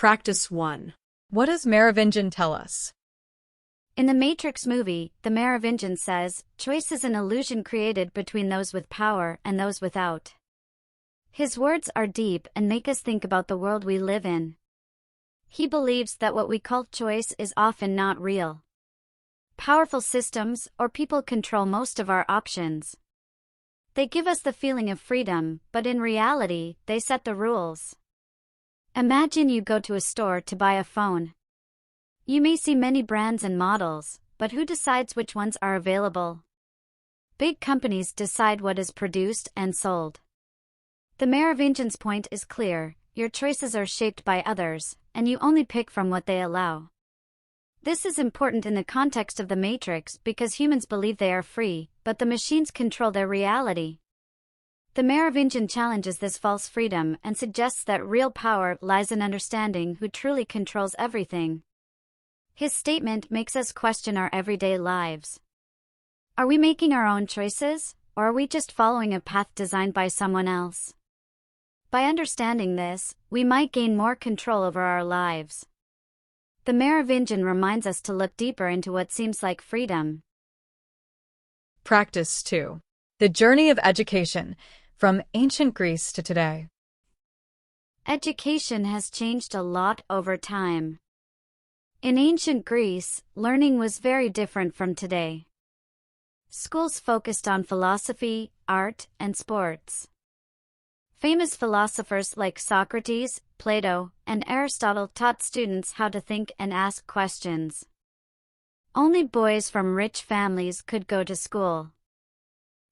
Practice 1. What does Merovingian tell us? In the Matrix movie, the Merovingian says, choice is an illusion created between those with power and those without. His words are deep and make us think about the world we live in. He believes that what we call choice is often not real. Powerful systems or people control most of our options. They give us the feeling of freedom, but in reality, they set the rules. Imagine you go to a store to buy a phone. You may see many brands and models, but who decides which ones are available? Big companies decide what is produced and sold. The Merovingian's point is clear: your choices are shaped by others, and you only pick from what they allow. This is important in the context of the Matrix because humans believe they are free, but the machines control their reality. The Merovingian challenges this false freedom and suggests that real power lies in understanding who truly controls everything. His statement makes us question our everyday lives. Are we making our own choices, or are we just following a path designed by someone else? By understanding this, we might gain more control over our lives. The Merovingian reminds us to look deeper into what seems like freedom. Practice 2. The journey of education, from ancient Greece to today. Education has changed a lot over time. In ancient Greece, learning was very different from today. Schools focused on philosophy, art, and sports. Famous philosophers like Socrates, Plato, and Aristotle taught students how to think and ask questions. Only boys from rich families could go to school.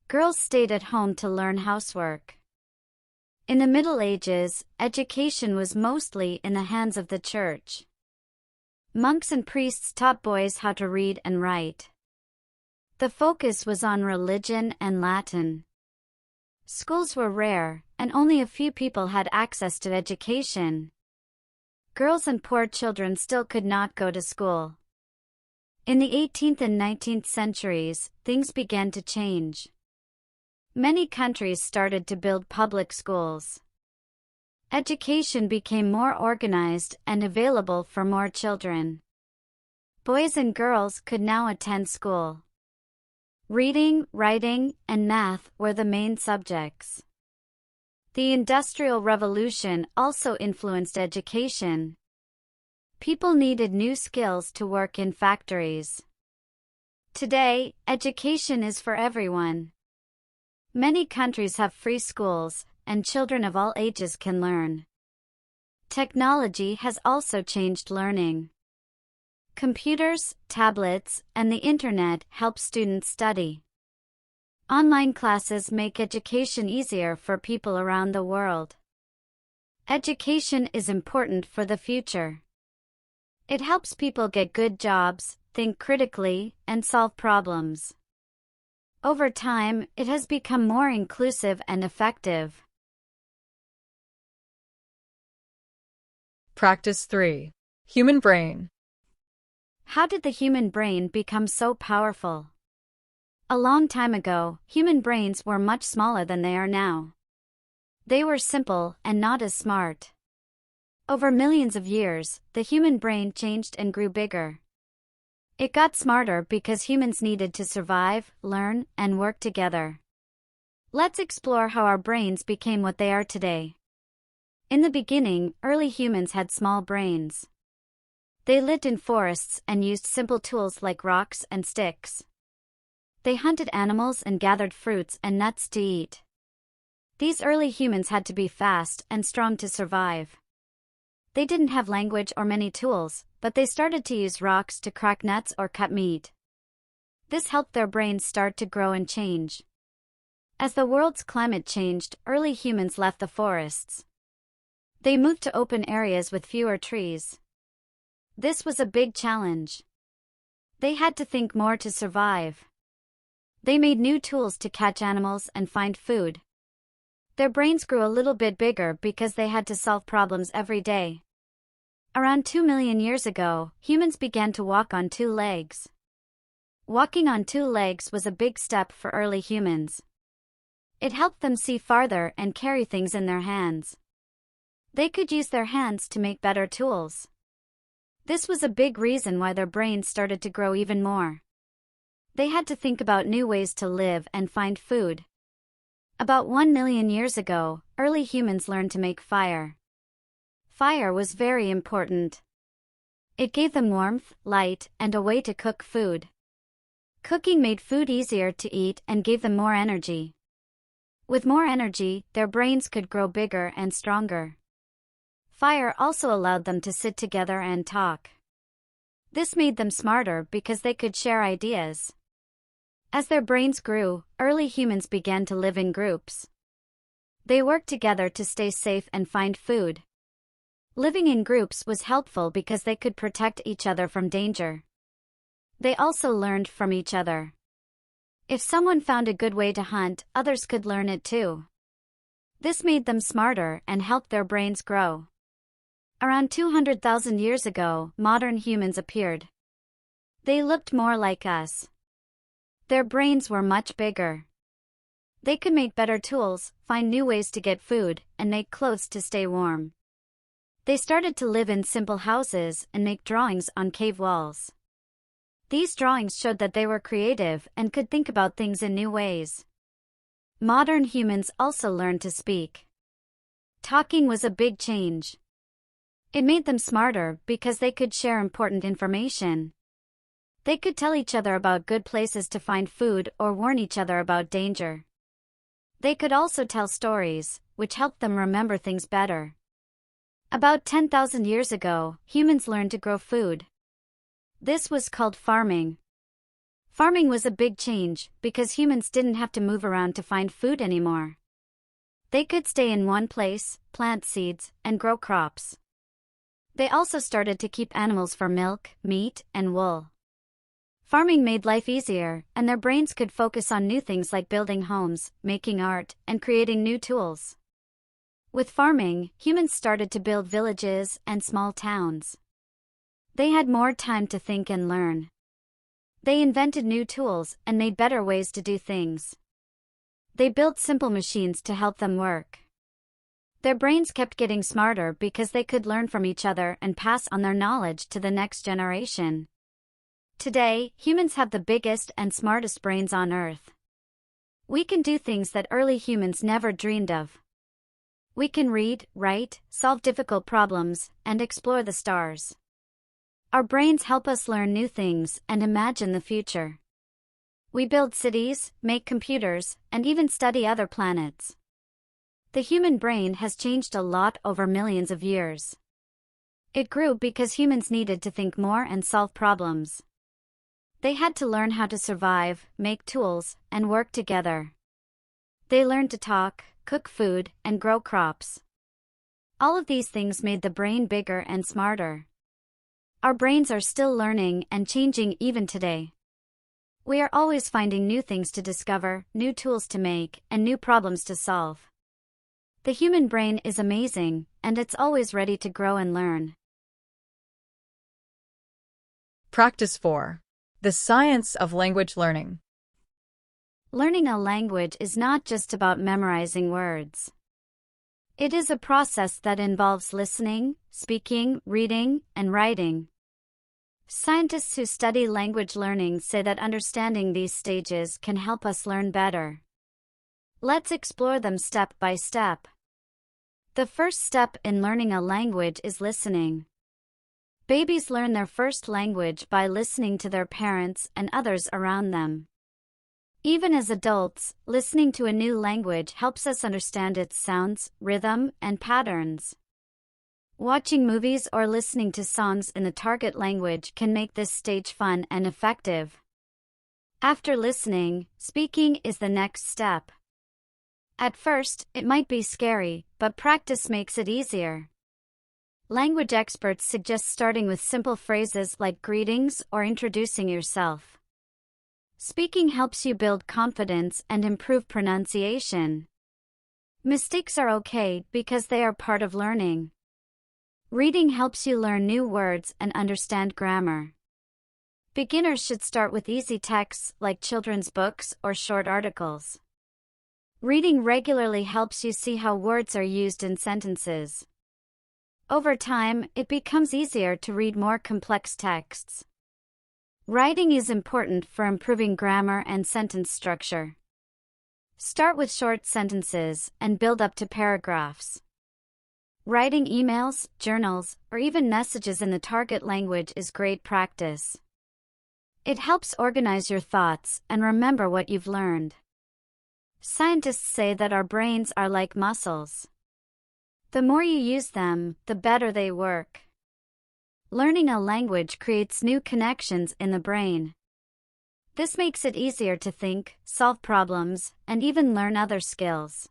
Girls stayed at home to learn housework. In the Middle Ages, education was mostly in the hands of the church. Monks and priests taught boys how to read and write. The focus was on religion and Latin. Schools were rare, and only a few people had access to education. Girls and poor children still could not go to school. In the 18th and 19th centuries, things began to change. Many countries started to build public schools. Education became more organized and available for more children. Boys and girls could now attend school. Reading, writing, and math were the main subjects. The Industrial Revolution also influenced education. People needed new skills to work in factories. Today, education is for everyone. Many countries have free schools, and children of all ages can learn. Technology has also changed learning. Computers, tablets, and the internet help students study. Online classes make education easier for people around the world. Education is important for the future. It helps people get good jobs, think critically, and solve problems. Over time, it has become more inclusive and effective. Practice 3. Human brain. How did the human brain become so powerful? A long time ago, human brains were much smaller than they are now. They were simple and not as smart. Over millions of years, the human brain changed and grew bigger. It got smarter because humans needed to survive, learn, and work together. Let's explore how our brains became what they are today. In the beginning, early humans had small brains. They lived in forests and used simple tools like rocks and sticks. They hunted animals and gathered fruits and nuts to eat. These early humans had to be fast and strong to survive. They didn't have language or many tools, but they started to use rocks to crack nuts or cut meat. This helped their brains start to grow and change. As the world's climate changed, early humans left the forests. They moved to open areas with fewer trees. This was a big challenge. They had to think more to survive. They made new tools to catch animals and find food. Their brains grew a little bit bigger because they had to solve problems every day. Around 2 million years ago, humans began to walk on 2 legs. Walking on 2 legs was a big step for early humans. It helped them see farther and carry things in their hands. They could use their hands to make better tools. This was a big reason why their brains started to grow even more. They had to think about new ways to live and find food. About 1 million years ago, early humans learned to make fire. Fire was very important. It gave them warmth, light, and a way to cook food. Cooking made food easier to eat and gave them more energy. With more energy, their brains could grow bigger and stronger. Fire also allowed them to sit together and talk. This made them smarter because they could share ideas. As their brains grew, early humans began to live in groups. They worked together to stay safe and find food. Living in groups was helpful because they could protect each other from danger. They also learned from each other. If someone found a good way to hunt, others could learn it too. This made them smarter and helped their brains grow. Around 200,000 years ago, modern humans appeared. They looked more like us. Their brains were much bigger. They could make better tools, find new ways to get food, and make clothes to stay warm. They started to live in simple houses and make drawings on cave walls. These drawings showed that they were creative and could think about things in new ways. Modern humans also learned to speak. Talking was a big change. It made them smarter because they could share important information. They could tell each other about good places to find food or warn each other about danger. They could also tell stories, which helped them remember things better. About 10,000 years ago, humans learned to grow food. This was called farming. Farming was a big change because humans didn't have to move around to find food anymore. They could stay in one place, plant seeds, and grow crops. They also started to keep animals for milk, meat, and wool. Farming made life easier, and their brains could focus on new things like building homes, making art, and creating new tools. With farming, humans started to build villages and small towns. They had more time to think and learn. They invented new tools and made better ways to do things. They built simple machines to help them work. Their brains kept getting smarter because they could learn from each other and pass on their knowledge to the next generation. Today, humans have the biggest and smartest brains on Earth. We can do things that early humans never dreamed of. We can read, write, solve difficult problems, and explore the stars. Our brains help us learn new things and imagine the future. We build cities, make computers, and even study other planets. The human brain has changed a lot over millions of years. It grew because humans needed to think more and solve problems. They had to learn how to survive, make tools, and work together. They learned to talk, cook food, and grow crops. All of these things made the brain bigger and smarter. Our brains are still learning and changing even today. We are always finding new things to discover, new tools to make, and new problems to solve. The human brain is amazing, and it's always ready to grow and learn. Practice 4. The science of language learning. Learning a language is not just about memorizing words. It is a process that involves listening, speaking, reading, and writing. Scientists who study language learning say that understanding these stages can help us learn better. Let's explore them step by step. The first step in learning a language is listening. Babies learn their first language by listening to their parents and others around them. Even as adults, listening to a new language helps us understand its sounds, rhythm, and patterns. Watching movies or listening to songs in the target language can make this stage fun and effective. After listening, speaking is the next step. At first, it might be scary, but practice makes it easier. Language experts suggest starting with simple phrases like greetings or introducing yourself. Speaking helps you build confidence and improve pronunciation. Mistakes are okay because they are part of learning. Reading helps you learn new words and understand grammar. Beginners should start with easy texts like children's books or short articles. Reading regularly helps you see how words are used in sentences. Over time, it becomes easier to read more complex texts. Writing is important for improving grammar and sentence structure. Start with short sentences and build up to paragraphs. Writing emails, journals, or even messages in the target language is great practice. It helps organize your thoughts and remember what you've learned. Scientists say that our brains are like muscles. The more you use them, the better they work. Learning a language creates new connections in the brain. This makes it easier to think, solve problems, and even learn other skills.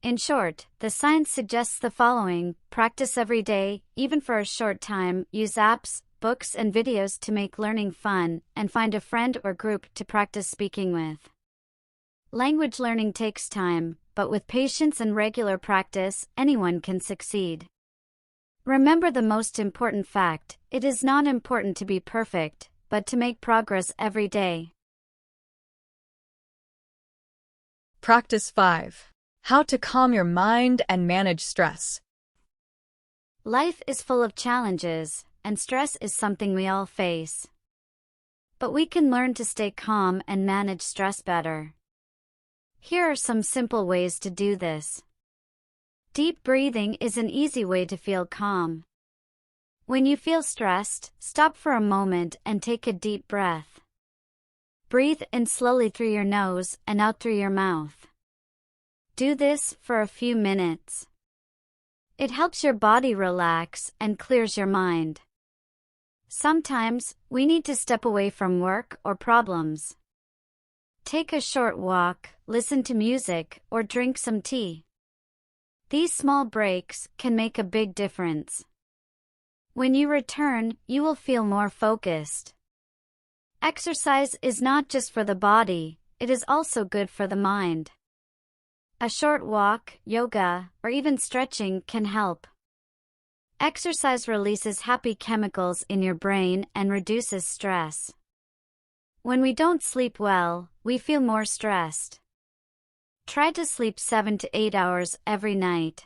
In short, the science suggests the following: practice every day, even for a short time, use apps, books, and videos to make learning fun, and find a friend or group to practice speaking with. Language learning takes time, but with patience and regular practice, anyone can succeed. Remember the most important fact: it is not important to be perfect, but to make progress every day. Practice 5. How to calm your mind and manage stress. Life is full of challenges, and stress is something we all face. But we can learn to stay calm and manage stress better. Here are some simple ways to do this. Deep breathing is an easy way to feel calm. When you feel stressed, stop for a moment and take a deep breath. Breathe in slowly through your nose and out through your mouth. Do this for a few minutes. It helps your body relax and clears your mind. Sometimes, we need to step away from work or problems. Take a short walk, listen to music, or drink some tea. These small breaks can make a big difference. When you return, you will feel more focused. Exercise is not just for the body, it is also good for the mind. A short walk, yoga, or even stretching can help. Exercise releases happy chemicals in your brain and reduces stress. When we don't sleep well, we feel more stressed. Try to sleep 7 to 8 hours every night.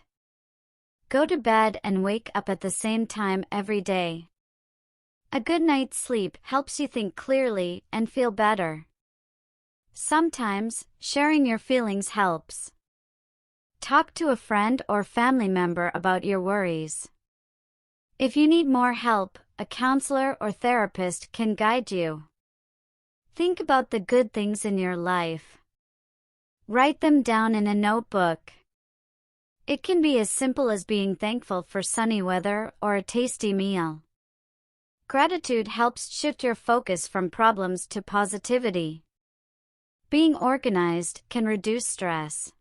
Go to bed and wake up at the same time every day. A good night's sleep helps you think clearly and feel better. Sometimes, sharing your feelings helps. Talk to a friend or family member about your worries. If you need more help, a counselor or therapist can guide you. Think about the good things in your life. Write them down in a notebook. It can be as simple as being thankful for sunny weather or a tasty meal. Gratitude helps shift your focus from problems to positivity. Being organized can reduce stress.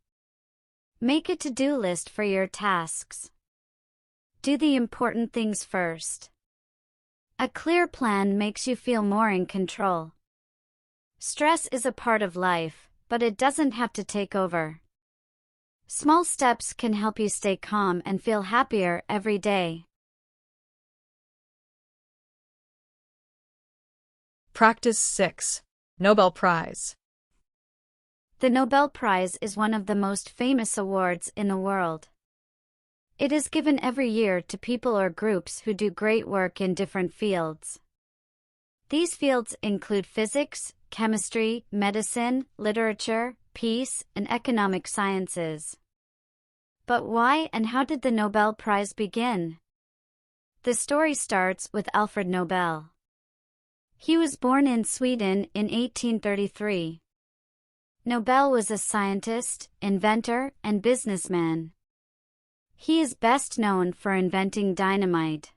Make a to-do list for your tasks. Do the important things first. A clear plan makes you feel more in control. Stress is a part of life, but it doesn't have to take over. Small steps can help you stay calm and feel happier every day. Practice 6. Nobel Prize. The Nobel Prize is one of the most famous awards in the world. It is given every year to people or groups who do great work in different fields. These fields include physics, chemistry, medicine, literature, peace, and economic sciences. But why and how did the Nobel Prize begin? The story starts with Alfred Nobel. He was born in Sweden in 1833. Nobel was a scientist, inventor, and businessman. He is best known for inventing dynamite.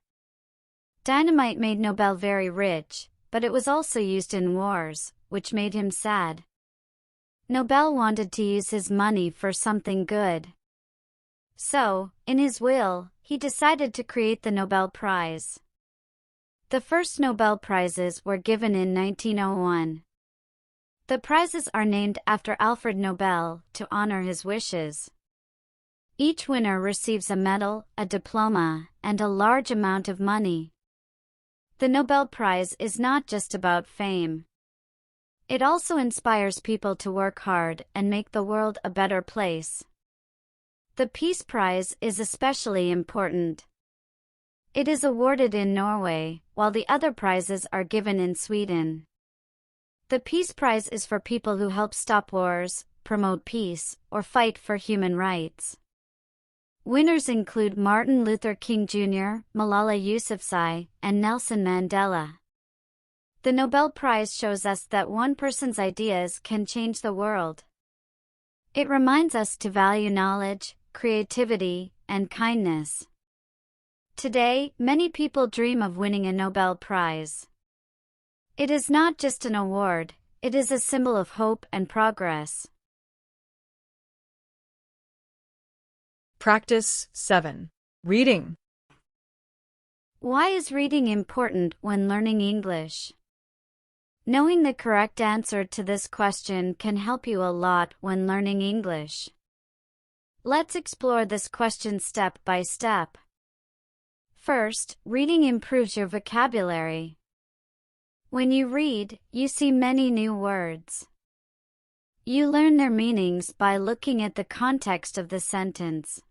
Dynamite made Nobel very rich, but it was also used in wars, which made him sad. Nobel wanted to use his money for something good. So, in his will, he decided to create the Nobel Prize. The first Nobel Prizes were given in 1901. The prizes are named after Alfred Nobel to honor his wishes. Each winner receives a medal, a diploma, and a large amount of money. The Nobel Prize is not just about fame. It also inspires people to work hard and make the world a better place. The Peace Prize is especially important. It is awarded in Norway, while the other prizes are given in Sweden. The Peace Prize is for people who help stop wars, promote peace, or fight for human rights. Winners include Martin Luther King Jr., Malala Yousafzai, and Nelson Mandela. The Nobel Prize shows us that one person's ideas can change the world. It reminds us to value knowledge, creativity, and kindness. Today, many people dream of winning a Nobel Prize. It is not just an award, it is a symbol of hope and progress. Practice 7. Reading. Why is reading important when learning English? Knowing the correct answer to this question can help you a lot when learning English. Let's explore this question step by step. First, reading improves your vocabulary. When you read, you see many new words. You learn their meanings by looking at the context of the sentence.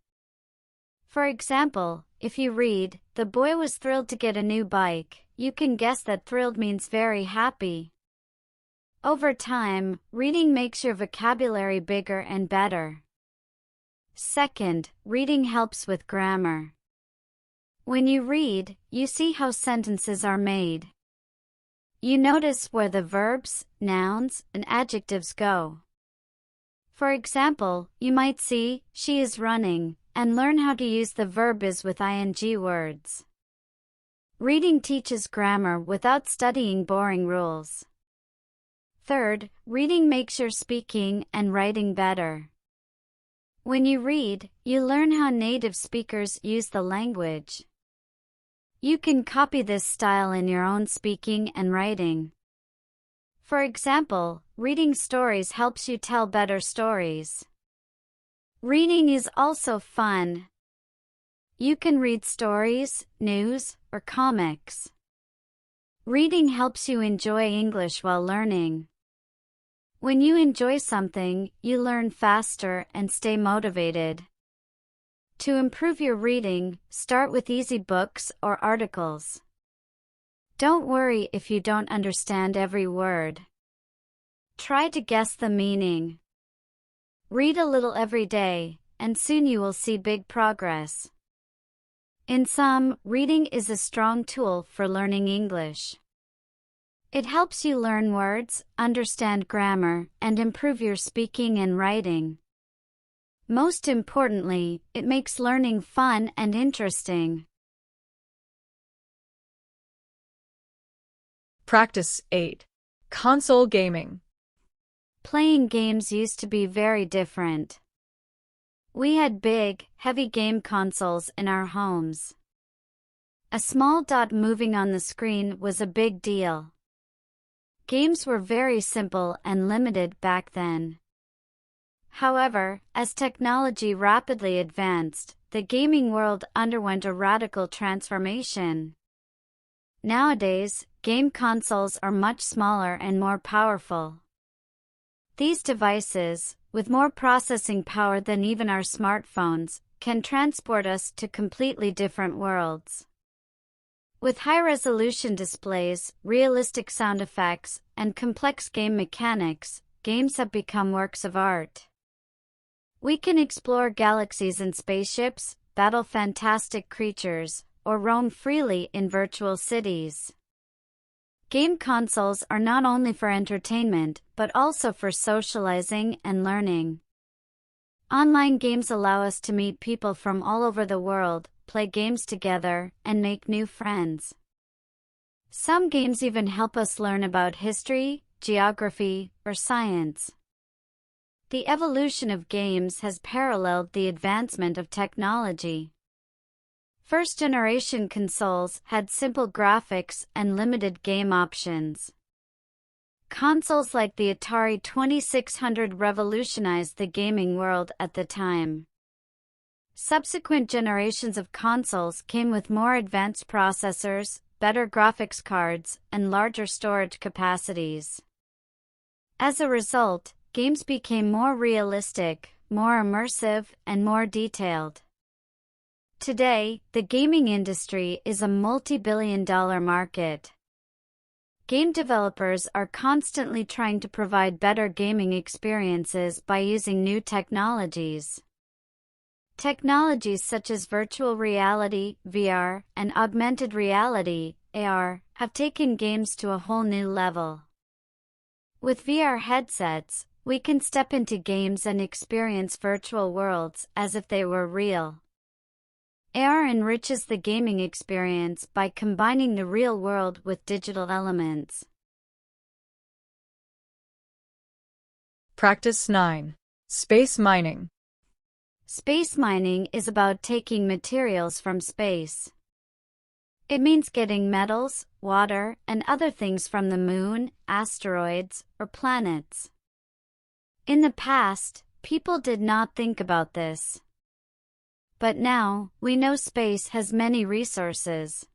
For example, if you read, "The boy was thrilled to get a new bike," you can guess that thrilled means very happy. Over time, reading makes your vocabulary bigger and better. Second, reading helps with grammar. When you read, you see how sentences are made. You notice where the verbs, nouns, and adjectives go. For example, you might see, "She is running," and learn how to use the verb is with ing words. Reading teaches grammar without studying boring rules. Third, reading makes your speaking and writing better. When you read, you learn how native speakers use the language. You can copy this style in your own speaking and writing. For example, reading stories helps you tell better stories. Reading is also fun. You can read stories, news, or comics. Reading helps you enjoy English while learning. When you enjoy something, you learn faster and stay motivated. To improve your reading, start with easy books or articles. Don't worry if you don't understand every word. Try to guess the meaning. Read a little every day, and soon you will see big progress. In sum, reading is a strong tool for learning English. It helps you learn words, understand grammar, and improve your speaking and writing. Most importantly, it makes learning fun and interesting. Practice 8. Console gaming. Playing games used to be very different. We had big, heavy game consoles in our homes. A small dot moving on the screen was a big deal. Games were very simple and limited back then. However, as technology rapidly advanced, the gaming world underwent a radical transformation. Nowadays, game consoles are much smaller and more powerful. These devices, with more processing power than even our smartphones, can transport us to completely different worlds. With high-resolution displays, realistic sound effects, and complex game mechanics, games have become works of art. We can explore galaxies in spaceships, battle fantastic creatures, or roam freely in virtual cities. Game consoles are not only for entertainment, but also for socializing and learning. Online games allow us to meet people from all over the world, play games together, and make new friends. Some games even help us learn about history, geography, or science. The evolution of games has paralleled the advancement of technology. First-generation consoles had simple graphics and limited game options. Consoles like the Atari 2600 revolutionized the gaming world at the time. Subsequent generations of consoles came with more advanced processors, better graphics cards, and larger storage capacities. As a result, games became more realistic, more immersive, and more detailed. Today, the gaming industry is a multi-billion-dollar market. Game developers are constantly trying to provide better gaming experiences by using new technologies. Technologies such as virtual reality, VR, and augmented reality, AR, have taken games to a whole new level. With VR headsets, we can step into games and experience virtual worlds as if they were real. AR enriches the gaming experience by combining the real world with digital elements. Practice 9. Space mining. Space mining is about taking materials from space. It means getting metals, water, and other things from the moon, asteroids, or planets. In the past, people did not think about this. But now, we know space has many resources.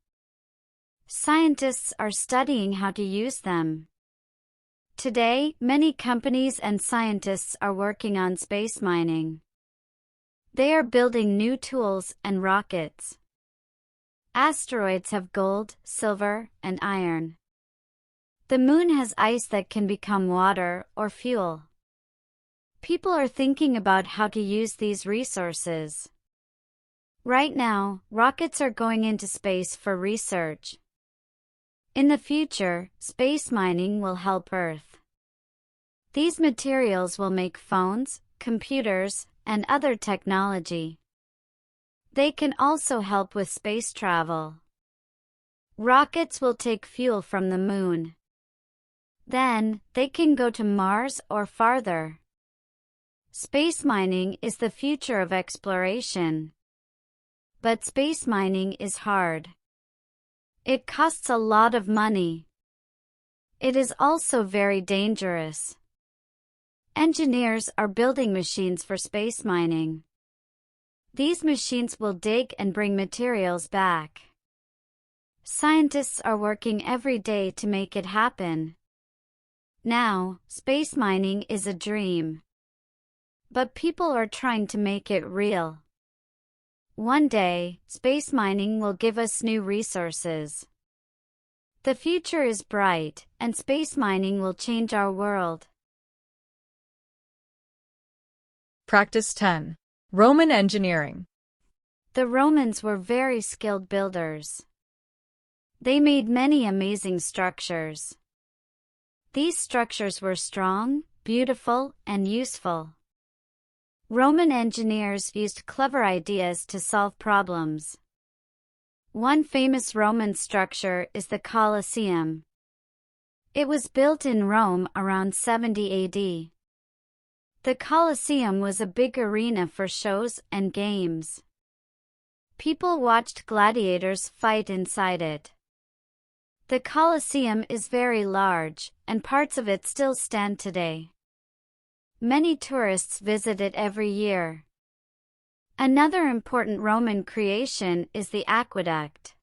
Scientists are studying how to use them. Today, many companies and scientists are working on space mining. They are building new tools and rockets. Asteroids have gold, silver, and iron. The moon has ice that can become water or fuel. People are thinking about how to use these resources. Right now, rockets are going into space for research. In the future, space mining will help Earth. These materials will make phones, computers, and other technology. They can also help with space travel. Rockets will take fuel from the moon. Then, they can go to Mars or farther. Space mining is the future of exploration. But space mining is hard. It costs a lot of money. It is also very dangerous. Engineers are building machines for space mining. These machines will dig and bring materials back. Scientists are working every day to make it happen. Now, space mining is a dream. But people are trying to make it real. One day, space mining will give us new resources. The future is bright, and space mining will change our world. Practice 10. Roman engineering. The Romans were very skilled builders. They made many amazing structures. These structures were strong, beautiful, and useful. Roman engineers used clever ideas to solve problems. One famous Roman structure is the Colosseum. It was built in Rome around 70 AD. The Colosseum was a big arena for shows and games. People watched gladiators fight inside it. The Colosseum is very large, and parts of it still stand today. Many tourists visit it every year. Another important Roman creation is the aqueduct.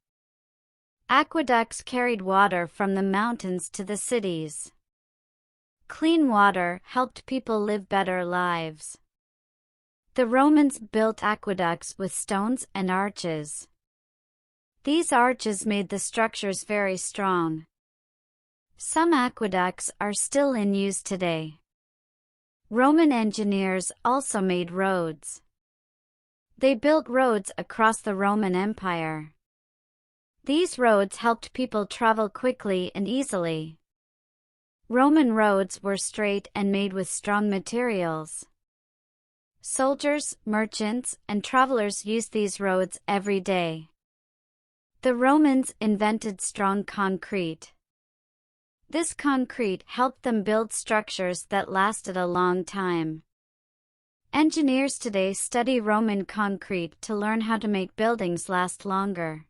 Aqueducts carried water from the mountains to the cities. Clean water helped people live better lives. The Romans built aqueducts with stones and arches. These arches made the structures very strong. Some aqueducts are still in use today. Roman engineers also made roads. They built roads across the Roman Empire. These roads helped people travel quickly and easily. Roman roads were straight and made with strong materials. Soldiers, merchants, and travelers used these roads every day. The Romans invented strong concrete. This concrete helped them build structures that lasted a long time. Engineers today study Roman concrete to learn how to make buildings last longer.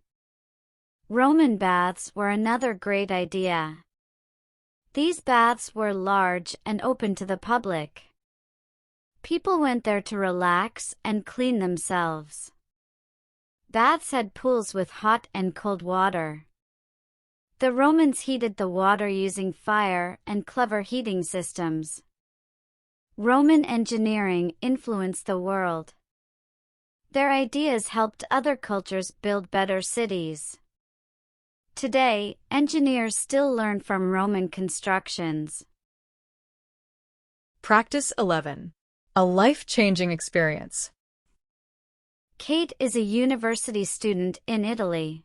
Roman baths were another great idea. These baths were large and open to the public. People went there to relax and clean themselves. Baths had pools with hot and cold water. The Romans heated the water using fire and clever heating systems. Roman engineering influenced the world. Their ideas helped other cultures build better cities. Today, engineers still learn from Roman constructions. Practice 11. A life-changing experience. Kate is a university student in Italy.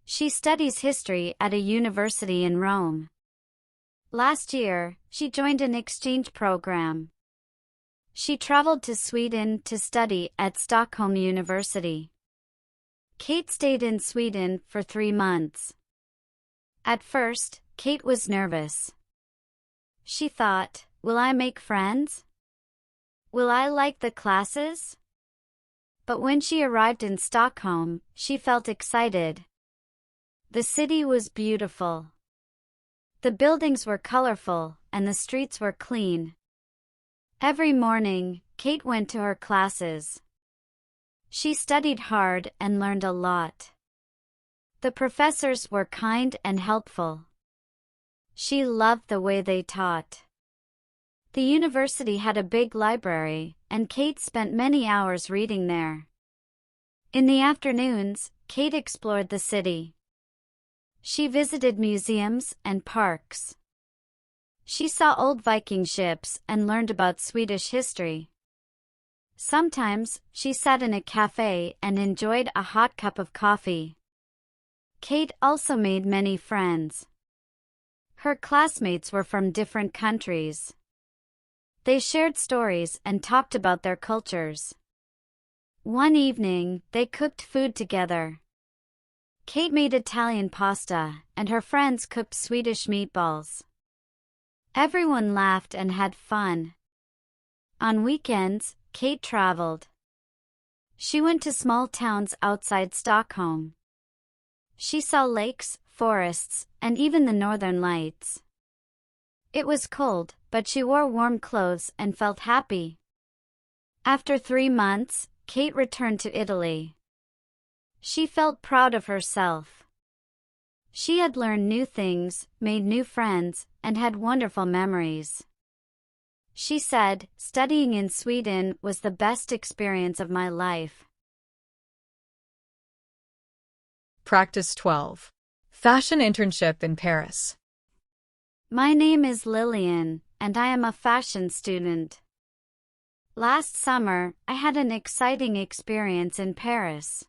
She studies history at a university in Rome. Last year, she joined an exchange program. She traveled to Sweden to study at Stockholm University. Kate stayed in Sweden for 3 months. At first, Kate was nervous. She thought, will I make friends? Will I like the classes? But when she arrived in Stockholm, she felt excited. The city was beautiful. The buildings were colorful, and the streets were clean. Every morning, Kate went to her classes. She studied hard and learned a lot. The professors were kind and helpful. She loved the way they taught. The university had a big library, and Kate spent many hours reading there. In the afternoons, Kate explored the city. She visited museums and parks. She saw old Viking ships and learned about Swedish history. Sometimes, she sat in a cafe and enjoyed a hot cup of coffee. Kate also made many friends. Her classmates were from different countries. They shared stories and talked about their cultures. One evening, they cooked food together. Kate made Italian pasta, and her friends cooked Swedish meatballs. Everyone laughed and had fun. On weekends, Kate traveled. She went to small towns outside Stockholm. She saw lakes, forests, and even the northern lights. It was cold, but she wore warm clothes and felt happy. After 3 months, Kate returned to Italy. She felt proud of herself. She had learned new things, made new friends, and had wonderful memories. She said, "Studying in Sweden was the best experience of my life." Practice 12. Fashion internship in Paris. My name is Lillian, and I am a fashion student. Last summer, I had an exciting experience in Paris.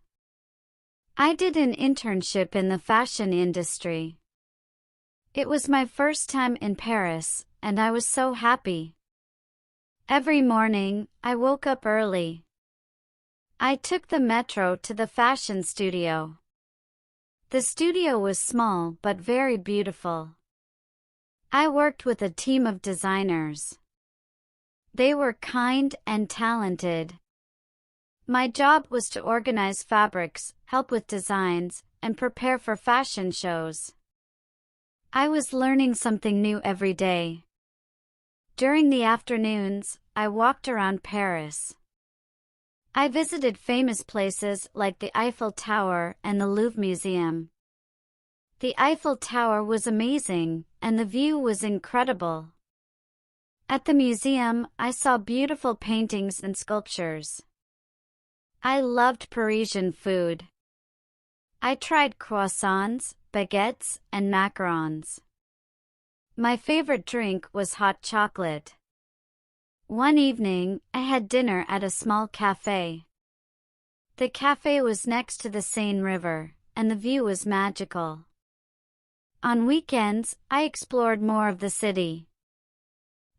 I did an internship in the fashion industry. It was my first time in Paris, and I was so happy. Every morning, I woke up early. I took the metro to the fashion studio. The studio was small but very beautiful. I worked with a team of designers. They were kind and talented. My job was to organize fabrics, help with designs, and prepare for fashion shows. I was learning something new every day. During the afternoons, I walked around Paris. I visited famous places like the Eiffel Tower and the Louvre Museum. The Eiffel Tower was amazing, and the view was incredible. At the museum, I saw beautiful paintings and sculptures. I loved Parisian food. I tried croissants, baguettes, and macarons. My favorite drink was hot chocolate. One evening, I had dinner at a small cafe. The cafe was next to the Seine River, and the view was magical. On weekends, I explored more of the city.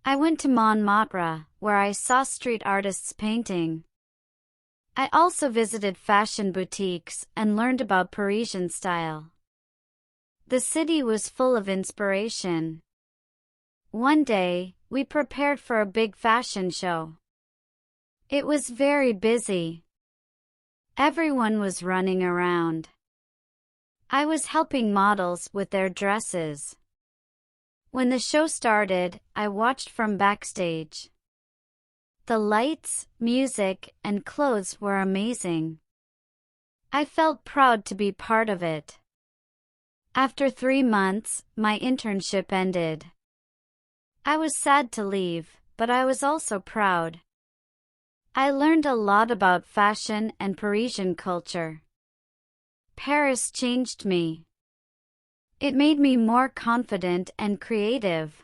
I went to Montmartre, where I saw street artists painting. I also visited fashion boutiques and learned about Parisian style. The city was full of inspiration. One day, we prepared for a big fashion show. It was very busy. Everyone was running around. I was helping models with their dresses. When the show started, I watched from backstage. The lights, music, and clothes were amazing. I felt proud to be part of it. After 3 months, my internship ended. I was sad to leave, but I was also proud. I learned a lot about fashion and Parisian culture. Paris changed me. It made me more confident and creative.